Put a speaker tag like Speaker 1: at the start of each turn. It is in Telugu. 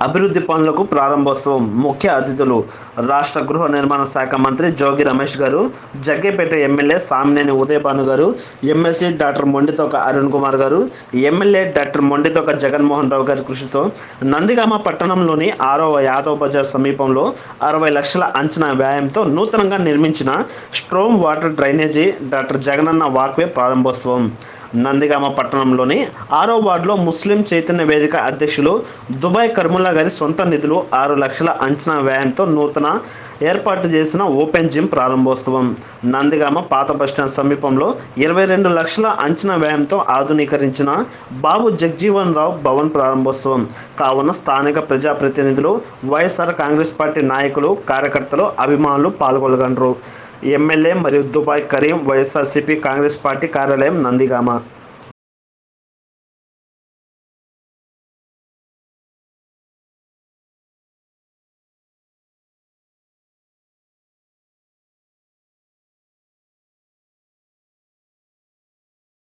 Speaker 1: అభివృద్ధి పనులకు ప్రారంభోత్సవం. ముఖ్య అతిథులు రాష్ట్ర గృహ నిర్మాణ శాఖ మంత్రి జోగి రమేష్ గారు, జగ్గైపేట ఎమ్మెల్యే సామినేని ఉదయభాను గారు, ఎమ్మెల్సీ డాక్టర్ మొండితోక అరుణ్ కుమార్ గారు, ఎమ్మెల్యే డాక్టర్ మొండితోక జగన్మోహన్ రావు గారి కృషితో నందిగామ పట్టణంలోని 6వ యాదవ్ బజార్ సమీపంలో 60 లక్షల అంచనా వ్యయంతో నూతనంగా నిర్మించిన storm water drainage doctor Jagananna walkway ప్రారంభోత్సవం. నందిగామ పట్టణంలోని 6వ వార్డులో ముస్లిం చైతన్య వేదిక అధ్యక్షులు దుబాయ్ కర్ముల్లా గారి సొంత నిధులు 6 లక్షల అంచనా వ్యయంతో నూతన ఏర్పాటు చేసిన ఓపెన్ జిమ్ ప్రారంభోత్సవం. నందిగామ పాత బస్టాండ్ సమీపంలో 22 లక్షల అంచనా వ్యయంతో ఆధునీకరించిన బాబు జగ్జీవన్ రావు భవన్ ప్రారంభోత్సవం. కావున స్థానిక ప్రజాప్రతినిధులు, వైఎస్ఆర్ కాంగ్రెస్ పార్టీ నాయకులు, కార్యకర్తలు, అభిమానులు పాల్గొనగలరు. ఎమ్మెల్యే మరియు దుబాయ్ కరీం, వైఎస్ఆర్సీపీ కాంగ్రెస్ పార్టీ కార్యాలయం, నందిగామ.